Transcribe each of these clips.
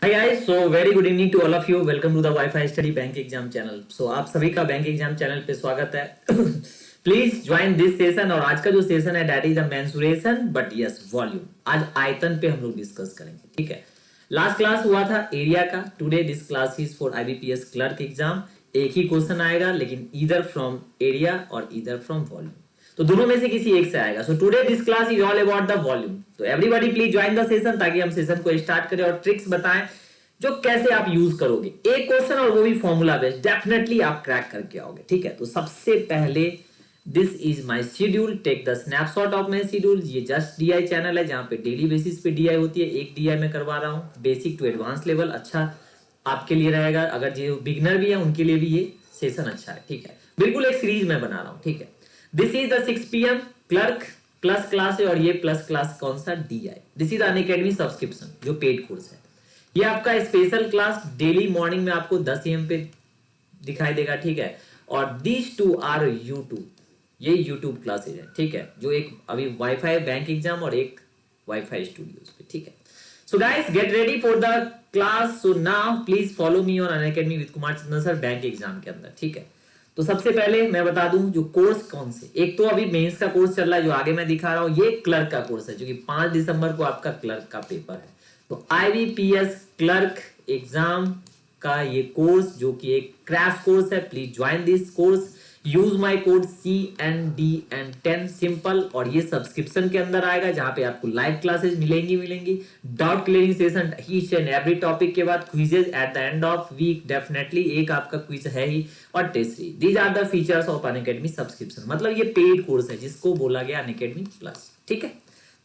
Hi guys, so very good evening to all of you. Welcome to the WiFi study bank exam channel. So आप सभी का bank exam channel पे स्वागत है। Please join this session. और आज का जो सेशन है that is the mensuration but yes volume. आज आयतन पे हम लोग डिस्कस करेंगे, ठीक है। लास्ट क्लास हुआ था एरिया का। Today this class is for IBPS clerk exam. एक ही क्वेश्चन आएगा लेकिन ईदर फ्रॉम एरिया और ईदर फ्रॉम वॉल्यूम, तो दोनों में से किसी एक से आएगा। So today this class is all about the volume. तो everybody please join the session ताकि हम सेशन को स्टार्ट करें और ट्रिक्स बताएं जो कैसे आप यूज करोगे। एक क्वेश्चन और वो भी फॉर्मूला बेस्ड, डेफिनेटली आप क्रैक करके आओगे, ठीक है। तो सबसे पहले this is my schedule, take the snapshot of my schedule. ये जस्ट डीआई चैनल है जहां पे डेली बेसिस पे डीआई होती है। एक डीआई में करवा रहा हूं, बेसिक टू एडवांस लेवल। अच्छा आपके लिए रहेगा, अगर जो बिगनर भी है उनके लिए भी ये सेशन अच्छा है, ठीक है। बिल्कुल एक सीरीज में बना रहा हूं, ठीक है। This is the 6 PM clerk plus class है और ये प्लस क्लास कौन सा DI. This is Unacademy subscription जो पेड कोर्स है। ये आपका स्पेशल क्लास डेली मॉर्निंग में आपको 10 AM पे दिखाई देगा, ठीक है। और दीज टू आर यूट्यूब, ये यूट्यूब क्लासेज है, ठीक है। जो एक अभी वाईफाई बैंक एग्जाम और एक वाईफाई स्टूडियोज पे, ठीक है। So guys get ready for the class. So now please follow me on Unacademy with Kumar Chandra sir bank exam के अंदर, ठीक है। तो सबसे पहले मैं बता दूं जो कोर्स कौन से, एक तो अभी मेंस का कोर्स चल रहा है जो आगे मैं दिखा रहा हूं, ये क्लर्क का कोर्स है जो कि 5 दिसंबर को आपका क्लर्क का पेपर है। तो आईबीपीएस क्लर्क एग्जाम का ये कोर्स जो कि एक क्रैश कोर्स है, please join this course. Use my code CNDN10 simple. और ये सब्सक्रिप्शन के अंदर आएगा जहां पे आपको लाइव क्लासेस मिलेंगी, doubt clearing session each and every topic के बाद quizzes at the end of week, definitely एक आपका क्विज है ही, और test series. These are the features of Unacademy subscription. मतलब ये पेड कोर्स है जिसको बोला गया अनअकैडमी प्लस, ठीक है।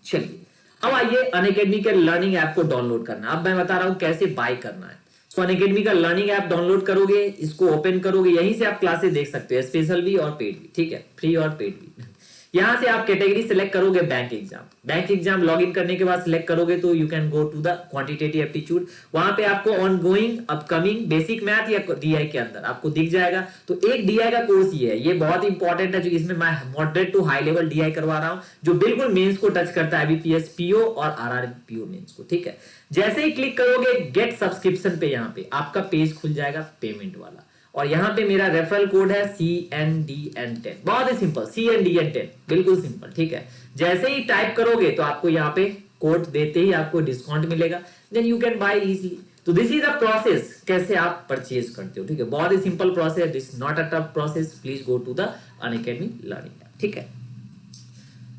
चलिए अब आइए अनअकैडमी के लर्निंग ऐप को डाउनलोड करना। अब मैं बता रहा हूं कैसे बाय करना है। तो अनअकैडमी का लर्निंग ऐप डाउनलोड करोगे, इसको ओपन करोगे, यहीं से आप क्लासेस देख सकते हो, स्पेशल भी और पेड भी, ठीक है, फ्री और पेड भी। यहां से आप कैटेगरी सिलेक्ट करोगे bank exam. Bank exam login करने के बाद सिलेक्ट करोगे तो you can go to the quantitative aptitude. वहां पे आपको ऑनगोइंग, अपकमिंग, बेसिक मैथ या डीआई के अंदर आपको दिख जाएगा। तो एक डीआई का कोर्स ये है, ये बहुत इंपॉर्टेंट है, जो इसमें मैं moderate to high level DI करवा रहा हूं जो बिल्कुल मेंस को टच करता है, आईबीपीएस पीओ और आरआरपीओ मेंस को, ठीक है। जैसे ही क्लिक करोगे गेट सब्सक्रिप्शन पे, यहां पे आपका पेज खुल जाएगा पेमेंट वाला। और यहां पे मेरा रेफरल कोड है CNDN10। बहुत ही सिंपल, CNDN10 बिल्कुल सिंपल, ठीक है। जैसे ही टाइप करोगे तो आपको यहां पे कोड देते ही आपको डिस्काउंट मिलेगा, then you can buy easily. तो दिस इज द प्रोसेस कैसे आप परचेज करते हो, ठीक है। बहुत ही simple process, this not a tough process. Please go to the Unacademy learning, ठीक है।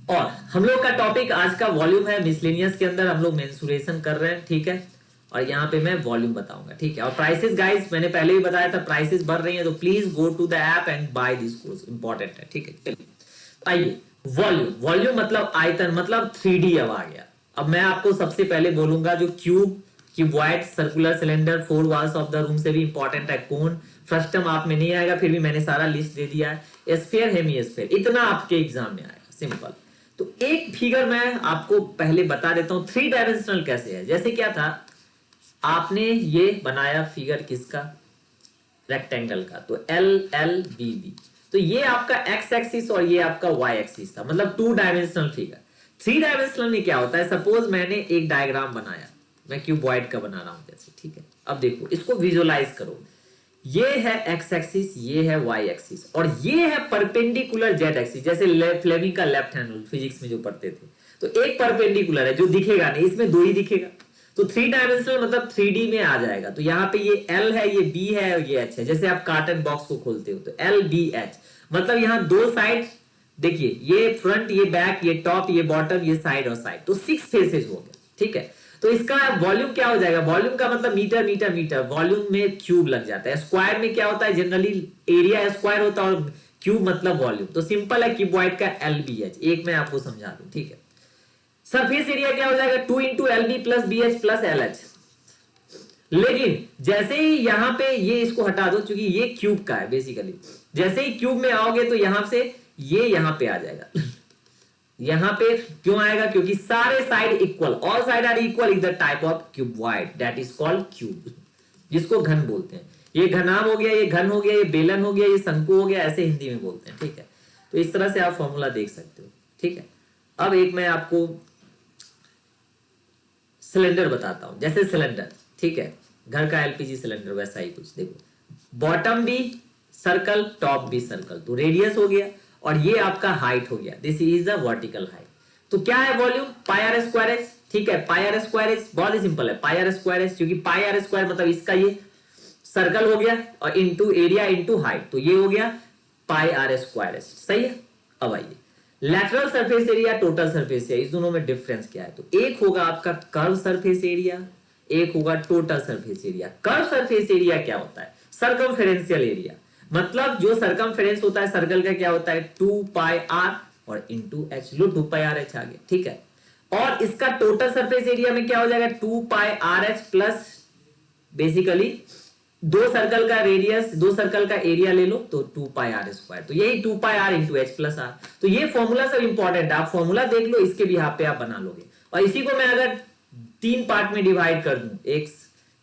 और हम लोग का टॉपिक आज का वॉल्यूम है। मिसलेनियस के अंदर हम लोग मेंसुरेशन कर रहे हैं, ठीक है। और यहाँ पे मैं वॉल्यूम बताऊंगा, ठीक है। और प्राइसेस गाइस मैंने पहले ही बताया था, प्राइसेस बढ़ रही हैं, तो please go to the app and buy this course, important है, ठीक है। चलिए आइए, वॉल्यूम। वॉल्यूम मतलब आयतन, मतलब 3D अब आ गया। अब मैं आपको सबसे पहले बोलूंगा जो cube, cuboid, circular cylinder, 4 walls of the room से भी इंपॉर्टेंट है, कोन, फ्रस्टम आप में नहीं आएगा, फिर भी मैंने सारा लिस्ट दे दिया है, स्फीयर, हेमिस्फीयर, इतना आपके एग्जाम में आएगा, सिंपल। तो एक फिगर मैं आपको पहले बता देता हूं 3 डायमेंशनल कैसे है। जैसे क्या था, आपने ये बनाया फिगर किसका, रेक्टेंगल का, तो LLBB। तो ये आपका एक्स एक्सिस और ये आपका वाई एक्सिस था, मतलब 2 डायमेंशनल फिगर। 3 डायमेंशनल में क्या होता है, सपोज मैंने एक डायग्राम बनाया, मैं क्यूबॉइड का बना रहा हूं जैसे, ठीक है। अब देखो इसको विजुअलाइज करो, ये है एक्स एक्सिस, ये है वाई एक्सिस, और ये है परपेंडिकुलर जेड एक्सिस। जैसे फ्लेमिंग का लेफ्ट हैंड रूल फिजिक्स में जो पढ़ते थे, तो एक परपेंडिकुलर है जो दिखेगा नहीं, इसमें 2 ही दिखेगा। तो 3 डायमेंशनल मतलब 3D में आ जाएगा। तो यहाँ पे ये L है, ये B है और ये H है। जैसे आप कार्टन बॉक्स को खोलते हो तो LBH, मतलब यहाँ 2 साइड, देखिए ये फ्रंट, ये बैक, ये टॉप, ये बॉटम, ये साइड और साइड, तो 6 फेसेस हो गए, ठीक है। तो इसका वॉल्यूम क्या हो जाएगा, वॉल्यूम का मतलब मीटर मीटर मीटर, वॉल्यूम में क्यूब लग जाता है। स्क्वायर में क्या होता है, जनरली एरिया स्क्वायर होता है और क्यूब मतलब वॉल्यूम। तो सिंपल है क्यूबॉइड का LBH। एक मैं आपको समझा दूं, ठीक है। सरफेस एरिया क्या हो जाएगा, 2 into LB plus BH plus LH। लेकिन जैसे ही यहां पे ये इसको हटा दो, क्योंकि ये क्यूब का है बेसिकली, जैसे ही क्यूब में आओगे तो यहां से ये यहां पे आ जाएगा। यहां पे क्यों आएगा, क्योंकि सारे side equal, all side are equal is the type of cuboid, that is called cube, जिसको घन बोलते हैं। ये घनाभ हो गया, ये घन हो गया, ये बेलन हो गया, ये शंकु हो गया, ऐसे हिंदी में बोलते हैं, ठीक है। तो इस तरह से आप फॉर्मूला देख सकते हो, ठीक है। अब एक मैं आपको सिलेंडर बताता हूं। जैसे सिलेंडर, ठीक है, घर का एलपीजी सिलेंडर वैसा ही कुछ। देखो बॉटम भी सर्कल, टॉप भी सर्कल, तो रेडियस हो गया और ये आपका हाइट हो गया, this is the vertical height. तो क्या है volume, pi are square H, ठीक है, पाई आर स्क्वायर एच बहुत ही सिंपल है, पाई आर स्क्वायर एच, क्योंकि पाई आर स्क्वायर मतलब इसका ये सर्कल हो गया और इनटू एरिया इनटू हाइट, तो ये हो गया पाई आर स्क्वायर एच, सही है। अब आइए lateral surface area, total surface area, इस दोनों में डिफरेंस क्या है, तो एक होगा आपका कर्व सरफेस एरिया, एक होगा total surface area. Curve surface area क्या होता है, सर्कमफेरेंशियल एरिया, मतलब जो सर्कमफेरेंस होता है सर्कल का क्या होता है 2 पाई आर और इनटू एच, लो 2 पाई आर एच आ गया, ठीक है। और इसका टोटल सरफेस एरिया में क्या हो जाएगा 2 pi r h plus basically दो सर्कल का रेडियस, दो सर्कल का एरिया ले लो तो 2 पाई आर स्क्वायर, तो यही 2 pi r into H plus are. तो ये फॉर्मूला सब इंपॉर्टेंट है, आप फॉर्मूला देख लो, इसके भी यहाँ पे आप बना लोगे। और इसी को मैं अगर 3 पार्ट में डिवाइड कर दूं एक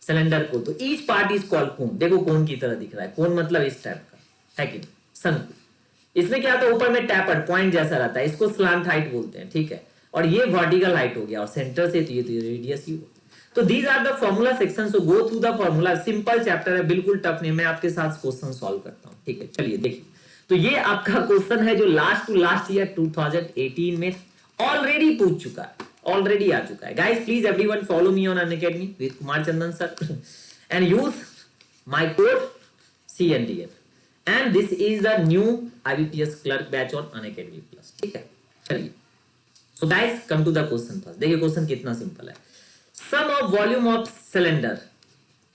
सिलेंडर को, तो ईच पार्ट इज कॉल्ड कोन। देखो कोन की तरह दिख रहा है, कोन मतलब इस टाइप का है कि नहीं, शंकु। इसमें क्या होता है ऊपर में टैपर्ड पॉइंट जैसा रहता है, इसको स्लांट हाइट बोलते हैं, ठीक है। और ये वर्टिकल हाइट हो गया और सेंटर से तो ये रेडियस ही हो। तो these are the formula section, so go through the formula. Simple chapter है, बिल्कुल टफ नहीं, मैं आपके साथ क्वेश्चन सॉल्व करता हूं, ठीक है। चलिए देखिए, तो ये आपका क्वेश्चन है जो लास्ट टू लास्ट ईयर 2018 में ऑलरेडी पूछ चुका है, ऑलरेडी आ चुका है। Guys please everyone follow me on Unacademy with Kumar Chandan sir and use my code CNDF and this is the new IBPS clerk batch on Unacademy plus, ठीक है। चलिए so guys come to the question first. देखिए question कितना simple है। Sum of volume of cylinder,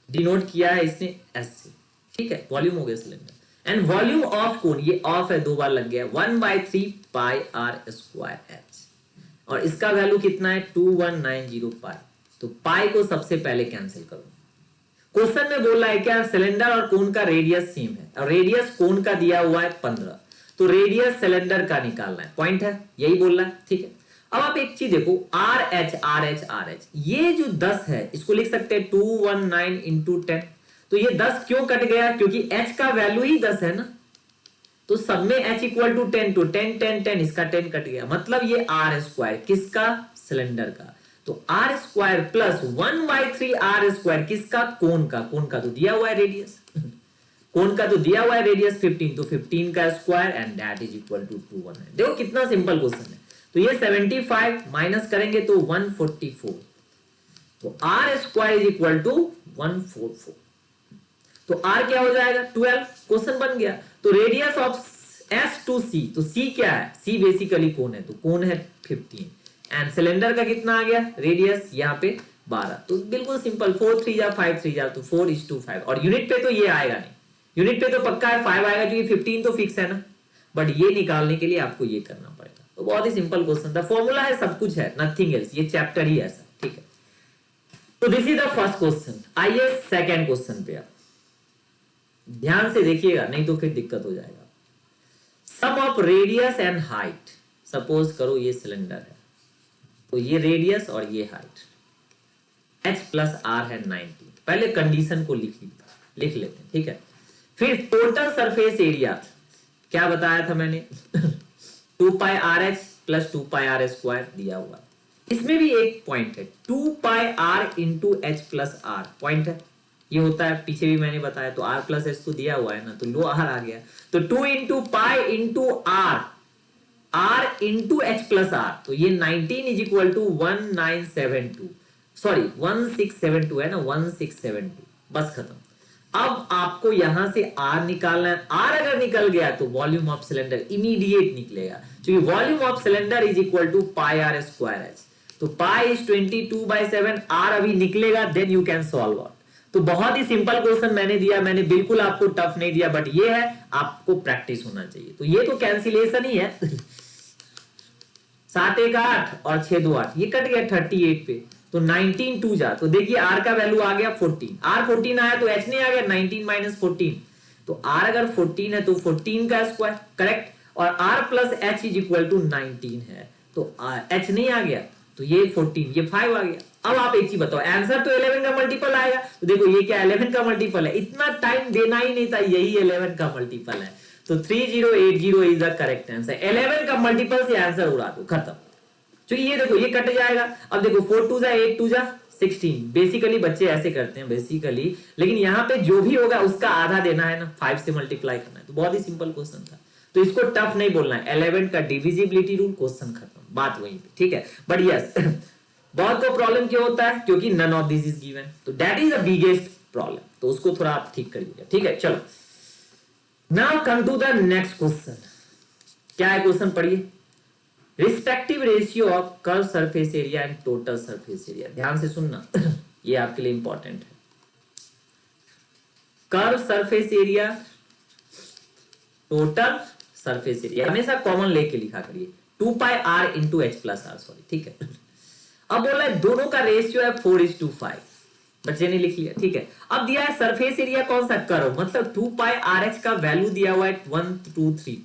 denote किया है इसने S से, ठीक है, वॉल्यूम हो गया cylinder, and volume of cone, ये ऑफ है दो बार लग गया, 1/3 पाई आर स्क्वायर एच, और इसका वैल्यू कितना है 2190 पाई। तो पाई को सबसे पहले कैंसिल करो। क्वेश्चन में बोल रहा है क्या सिलेंडर और कोन का रेडियस सेम है, और रेडियस कोन का दिया हुआ है 15, तो रेडियस सिलेंडर का निकालना है, पॉइंट है, यही बोल रहा है, ठीक है। अब आप एक चीज देखो R H R H R H, ये जो 10 है इसको लिख सकते हैं 219 इंटू 10। तो ये 10 क्यों कट गया, क्योंकि एच का वैल्यू ही 10 है ना, तो सब में एच इक्वल टू 10, तो 10 10 10, इसका 10 कट गया, मतलब ये आर स्क्वायर किसका, सिलेंडर का। तो R square plus 1/3 R square किसका, कोन का। कोन का तो दिया हुआ है रेडियस कोन का तो दिया हुआ है रेडियस 15, तो 15 का square and that is equal to 219। देखो कितना सिंपल क्वेश्चन है। तो ये 75 माइनस करेंगे तो 144, तो R square is equal to 144, तो आर क्या हो जाएगा 12, क्वेश्चन बन गया। तो रेडियस ऑफ एस टू सी, तो सी क्या है, सी बेसिकली कोन है, तो कोन है 15 एंड सिलेंडर का कितना आ गया रेडियस यहाँ पे 12, तो बिल्कुल सिंपल, 4 3 जा 5 3 जा, तो 4:5, और यूनिट पे तो ये आएगा नहीं, यूनिट पे तो पक्का है 5 आएगा क्योंकि 15 तो फिक्स है ना, बट ये निकालने के लिए आपको ये करना पड़ेगा। तो बहुत ही सिंपल क्वेश्चन था, फॉर्मूला है, सब कुछ है, नथिंग एल्स, ये चैप्टर ही ऐसा, ठीक है। तो this is the first question. आइए सेकंड क्वेश्चन पे, आप ध्यान से देखिएगा नहीं तो फिर दिक्कत हो जाएगा। Sum of radius and height, suppose करो ये सिलेंडर है, तो ये रेडियस और ये हाइट, h प्लस आर है 90, पहले कंडीशन को लिख लेते हैं, ठीक है। फिर टोटल सरफेस एरिया क्या बताया था मैंने 2 pi r h plus 2 pi are square दिया हुआ है। इसमें भी एक पॉइंट है 2 pi r into H plus r, point है, ये होता है, पीछे भी मैंने बताया, तो आर प्लस एच तो दिया हुआ है ना, तो लो आर आ गया, तो 2 into pi into R, R into H plus are, तो ये 19 इज इक्वल टू 1972, सॉरी 1672 है ना, 1672, बस खत्म। अब आपको यहां से आर निकालना है, आर अगर निकल गया तो वॉल्यूम ऑफ सिलेंडर इमीडिएट निकलेगा, क्योंकि volume of cylinder is equal to pi are square H, तो पाई इज 22/7, आर अभी निकलेगा, then you can solve out. तो बहुत ही सिंपल क्वेश्चन मैंने दिया, मैंने बिल्कुल आपको टफ नहीं दिया, बट ये है आपको प्रैक्टिस होना चाहिए। तो ये तो कैंसिलेशन ही है 7 1 8 और 6 2 8, ये कट गया 38 पे, तो 19 2 जा, तो देखिए आर का वैल्यू आ गया 14, आर 14 आया तो एच नहीं आ गया 19 माइनस 14, तो आर अगर 14 है तो 14 का स्क्वायर, करेक्ट, और R plus H is equal to 19 है, तो एच नहीं आ गया, तो ये 14, ये 5 आ गया। अब आप एक चीज बताओ, आंसर तो 11 का मल्टीपल आएगा, तो देखो ये क्या 11 का मल्टीपल है, इतना टाइम देना ही नहीं था, यही 11 का मल्टीपल है, तो 3080 इज द करेक्ट आंसर। 11 का मल्टीपल से आंसर उड़ा दो, खत्म। क्योंकि ये देखो ये कट जाएगा, अब देखो 4 2 जा 8 2 जा 16। बेसिकली बच्चे ऐसे करते हैं बेसिकली, लेकिन यहाँ पे जो भी होगा उसका आधा देना है ना, 5 से मल्टीप्लाई करना है। तो बहुत ही सिंपल क्वेश्चन था, तो इसको टफ नहीं बोलना है। 11 का डिविजिबिलिटी रूल, क्वेश्चन खत्म, बात वहीं पे, ठीक है। बट यस बहुत को प्रॉब्लम क्यों होता है, क्योंकि none of this is given, तो that is the biggest problem, तो उसको थोड़ा आप ठीक करिएगा, ठीक है। चलो now come to the next question. क्या है क्वेश्चन, पढ़िए। Respective ratio of curve surface area and total surface area, ध्यान से सुनना ये आपके लिए इंपॉर्टेंट है। Curve surface area, total surface area, हमेशा कॉमन लेके लिखा करिए, 2 pi r into H plus are, sorry, ठीक है। अब बोला है दोनों का रेशियो है 4:5, बच्चे ने लिख लिया, ठीक है। अब दिया है सरफेस एरिया कौन सा, कर्व, मतलब 2 पाई आर एच का वैल्यू दिया हुआ है 1232।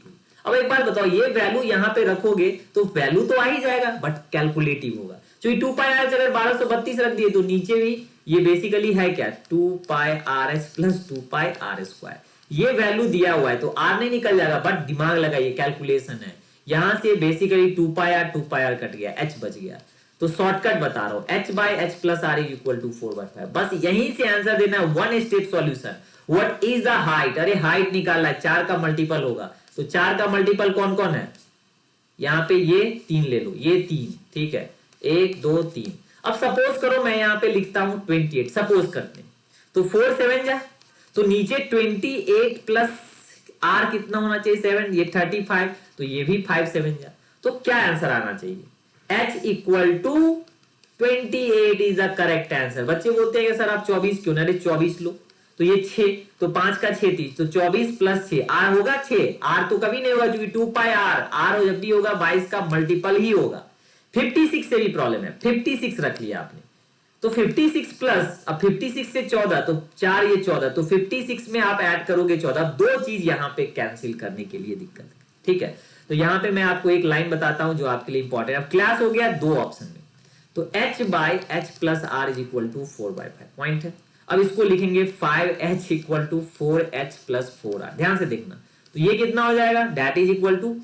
अब एक बार बताओ, ये वैल्यू यहां पे रखोगे तो वैल्यू तो आ ही जाएगा, बट कैलकुलेटिव होगा, क्योंकि 2 पाई आर एच अगर 1232 रख दिए तो नीचे भी ये बेसिकली है क्या, 2 pi r h plus 2 pi are square, ये वैल्यू दिया हुआ है, तो आर नहीं निकल जाएगा, बट दिमाग लगाइए, कैलकुलेशन है। यहां से बेसिकली 2 पाई आर कट गया, एच बच गया, तो शॉर्टकट बता रहा हूं, h by H plus R is equal to 4/5। बस यहीं से आंसर देना है, one step solution. What is the height, अरे हाइट निकालना है, 4 का मल्टीपल होगा, तो 4 का मल्टीपल कौन कौन है, यहां पे ये 3 ले लो, ये 3, ठीक है, 1 2 3। अब सपोज करो मैं यहां पे लिखता हूं 28, सपोज करते हैं, तो 4 7 जा, तो नीचे 28 प्लस आर कितना होना चाहिए, 7, ये 35, तो ये भी 5 7 जा, तो क्या आंसर आना चाहिए, h equal to 28 is the correct answer. बच्चे बोलते हैं कि सर आप 24 क्यों ना, अरे 24 लो, तो ये 6, तो 5 का 6 30, तो 24 प्लस 6 आर होगा 6, आर तो कभी नहीं होगा क्योंकि 2 पाई आर जब भी होगा 22 का मल्टीपल ही होगा। 56 से भी प्रॉब्लम है, 56 रख लिया आपने, तो 56 प्लस, अब 56 से 14, तो 4 ये 14, तो 56 में आप ऐड करोगे 14, दो चीज यहां पे कैंसिल करने के लिए दिक्कत है, ठीक है। तो यहां पे मैं आपको एक लाइन बताता हूं जो आपके लिए इंपॉर्टेंट है। अब क्लास हो गया दो ऑप्शन में, तो h by H plus R is equal to 4/5 point है। अब इसको लिखेंगे 5h equal to 4h plus 4r, ध्यान से देखना, तो ये कितना हो जाएगा, that is equal to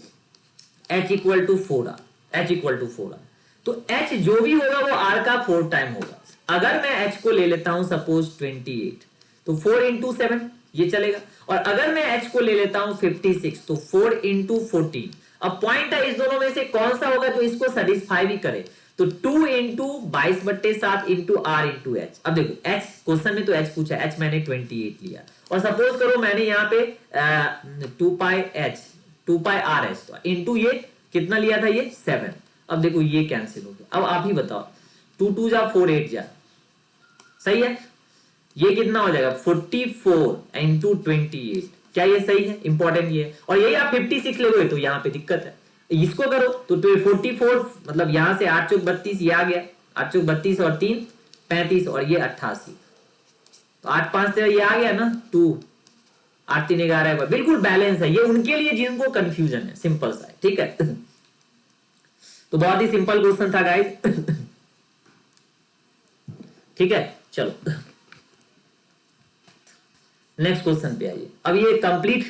h equal to 4r, h equal to 4r, तो h जो भी होगा वो r का 4 टाइम होगा। अगर मैं h को ले लेता हूं सपोज 28, तो 4 इंटू 7 ये चलेगा, और अगर मैं h को ले लेता हूं 56, तो 4 इंटू 14। अब पॉइंट है इस दोनों में से कौन सा होगा जो इसको सेटिस्फाई भी करे, तो 2 into 22/7 into R into H. अब देखो h क्वेश्चन में तो h पूछा, h मैंने 28 लिया, और सपोज करो मैंने यहाँ पे 2 पाई आर एच इंटू ये कितना लिया था, ये 7। अब देखो ये कैंसिल हो गया, अब आप ही बताओ, 2 2 जा 4 8 जा, सही है, ये कितना हो जाएगा 44 इंटू 28, क्या ये सही है, इंपॉर्टेंट ये है। और यही आप 56 ले तो यहां पे दिक्कत है, इसको करो तो 44, मतलब यहां से 8 चौक 32, ये आ गया 8 चौक 32 और 3 35 और ये 88, तो 8 5 ये आ गया ना 2, 8 3 11, बिल्कुल बैलेंस है। ये उनके लिए जिनको कंफ्यूजन है, सिंपल सा है, ठीक है। तो बहुत ही सिंपल क्वेश्चन था गाइस, ठीक है। चलो नेक्स्ट क्वेश्चन पे आइए। अब ये कंप्लीट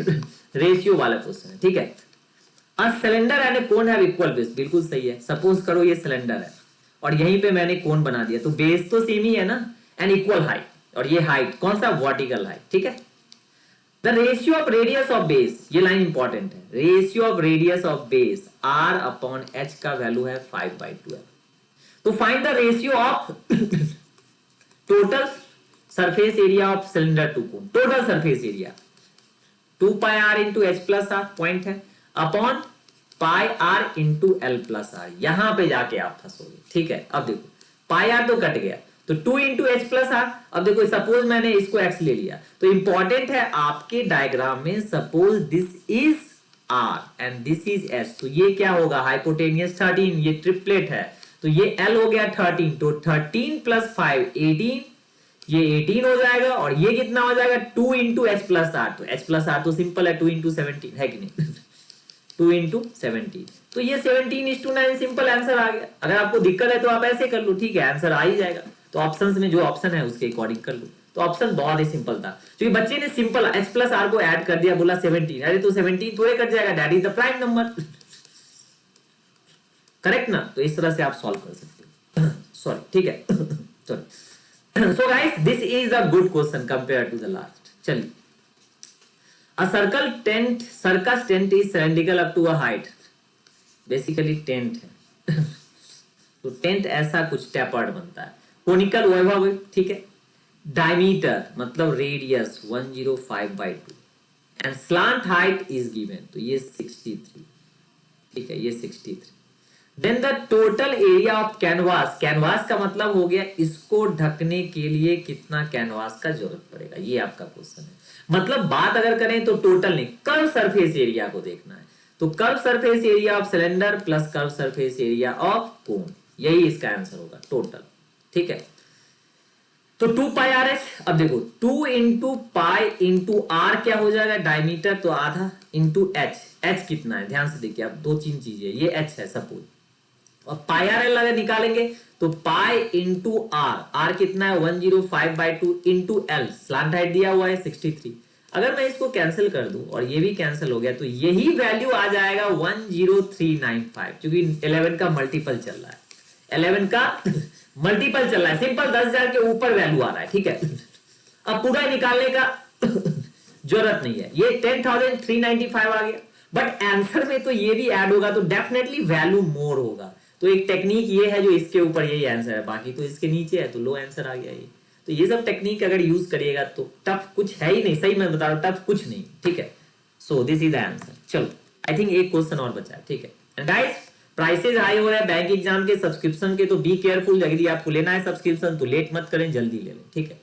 रेशियो वाला क्वेश्चन है, ठीक है। A cylinder and A cone have equal base, बिल्कुल सही है। सपोज करो ये सिलेंडर है और यहीं पे मैंने कोन बना दिया, तो बेस तो सेम ही है ना, एंड इक्वल हाइट, और ये हाइट कौन सा, वर्टिकल हाइट, ठीक है। The ratio of radius of base, ये लाइन इंपॉर्टेंट है, ratio of radius of base r upon h का वैल्यू है 5/12। तो find the ratio of total surface area of cylinder to cone, total surface area 2 pi r into H plus r point है, upon pi r into l plus r, यहां पे जाके आप फंसोगे, ठीक है। अब देखो पाई r तो कट गया, तो 2 इंटू एच प्लस आर। अब देखो सपोज मैंने इसको x ले लिया, तो इंपॉर्टेंट है आपके डायग्राम में, suppose this is r and this is s, तो ये क्या होगा, हाइपोटेनियस 13, ये ट्रिपलेट है, तो ये l हो गया 13, तो 13 प्लस 5 18, ये 18 हो जाएगा, और ये कितना हो जाएगा 2 इंटू एच प्लस आर, तो एच प्लस आर तो सिंपल है, 2 इंटू 17 है कि नहीं 2 इंटू 17, तो ये 17:9 सिंपल आंसर आ गया। अगर आपको दिक्कत है तो आप ऐसे कर लो, ठीक है, आंसर आ ही जाएगा। तो ऑप्शंस में जो ऑप्शन है उसके अकॉर्डिंग कर लो, तो ऑप्शन बहुत ही सिंपल था, क्योंकि बच्चे ने सिंपल एच प्लस आर को ऐड कर दिया, बोला 17, अरे तो 17 थोड़े कट जाएगा, that is the prime number, correct ना। तो इस तरह से आप सॉल्व कर सकते हो सॉरी, ठीक है। Sorry. So guys this is a good question compare to the last. चलिए, a circus tent is cylindrical up to a height. Basically tent है तो टेंट ऐसा कुछ टेपर्ड बनता है। कोनिकल वैभव, ठीक है। डायमीटर मतलब radius 105/2 and slant height is given, तो ये 63, ठीक है, ये 63। Then the total area of canvas, canvas का मतलब हो गया इसको ढकने के लिए कितना कैनवास का जरूरत पड़ेगा, ये आपका क्वेश्चन है। मतलब बात अगर करें तो टोटल नहीं, कर्व सरफेस एरिया को देखना है। तो curve surface area of cylinder plus curve surface area of cone, यही इसका आंसर होगा टोटल, ठीक है। तो 2 पाई आर एच, अब देखो 2 इंटू पाई इंटू आर क्या हो जाएगा, डायमीटर तो आधा, इंटू एच, एच कितना है ध्यान से देखिए, अब 2-3 चीजें, ये एच है सपोज, और पाई आर एल अगर निकालेंगे तो पाई इंटू आर, आर कितना है 105/2 इंटू एल, स्लांट हाइट दिया हुआ है 63। अगर मैं इसको कैंसिल कर दूं और ये भी कैंसिल हो गया तो यही वैल्यू आ जाएगा 10395, क्योंकि 11 का मल्टीपल चल रहा है, 11 का मल्टीपल चल रहा है, सिंपल 10,000 के ऊपर वैल्यू आ रहा है, ठीक है। अब पूरा निकालने का जरूरत नहीं है, ये 10,395 आ गया, बट आंसर में तो ये भी ऐड होगा तो डेफिनेटली वैल्यू मोर होगा। तो एक टेक्निक ये है जो इसके ऊपर यही आंसर है, बाकी तो इसके नीचे है तो लो आंसर आ गया ये। तो ये सब टेक्निक अगर यूज करिएगा तो टफ कुछ है ही नहीं, सही मैं बता रहा हूं, टफ कुछ नहीं, ठीक है। So this is the answer. चलो आई थिंक एक क्वेश्चन और बचा है, ठीक है। एंड गाइस प्राइसेस हाई हो रहे हैं बैंक एग्जाम के सब्सक्रिप्शन के, तो बी केयरफुल, यदि आपको लेना है सब्सक्रिप्शन तो लेट मत करें, जल्दी ले लें, ठीक है।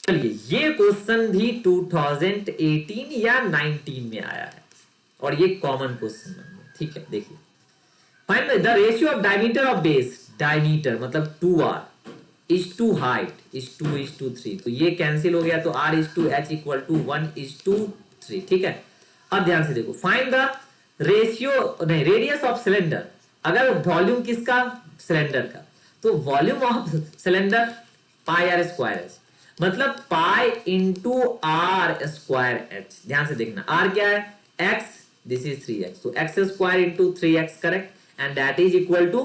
चलिए, ये क्वेश्चन भी 2018 या 19 में आया है और ये कॉमन क्वेश्चन है, ठीक है। देखिए, find the ratio of diameter of base, diameter मतलब 2r is to height is 2:3, तो ये कैंसिल हो गया, तो r is to h equal to 1:3, ठीक है। अब ध्यान से देखो, फाइंड द रेशियो, नहीं, रेडियस ऑफ सिलेंडर, अगर वॉल्यूम किसका, सिलेंडर का, तो volume of cylinder pi are square h, मतलब pi into r square h. ध्यान से देखना, आर क्या है, एक्स, दिस इज 3x, तो X square into 3x, correct, and that is equal to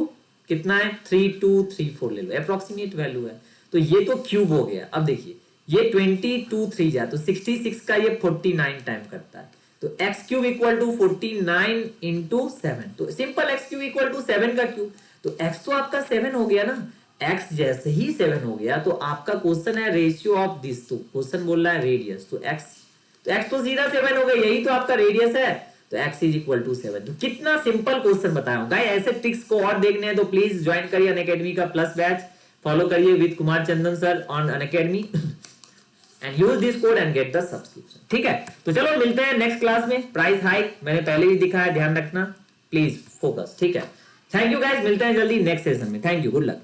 कितना है, 3234 ले लो, अप्रोक्सीमेट वैल्यू है, तो ये तो क्यूब हो गया। अब देखिए ये 22 जाए तो 66 का ये 49 टाइम करता है, तो X cube equal to 49 into 7, तो simple X cube equal to 7 का क्यूब, तो एक्स तो आपका 7 हो गया ना, एक्स जैसे ही 7 हो गया तो आपका क्वेश्चन है रेशियो ऑफ दिस, तो क्वेश्चन बोल रहा है रेडियस, तो एक्स तो सीधा 7 हो गया, यही तो आपका रेडियस है, तो x इज इक्वल टू 7। तो कितना सिंपल क्वेश्चन बताया हूं गाइस। ऐसे ट्रिक्स को और देखने हैं तो प्लीज ज्वाइन करिए अनअकैडमी का प्लस बैच, फॉलो करिए with Kumar Chandan sir on Unacademy and use this code and get the subscription, ठीक है। तो चलो मिलते हैं नेक्स्ट क्लास में। प्राइस हाइक मैंने पहले भी दिखाया, ध्यान रखना, प्लीज फोकस, ठीक है। थैंक यू गाइस, मिलते हैं जल्दी नेक्स्ट सेशन में, थैंक यू, गुड लक।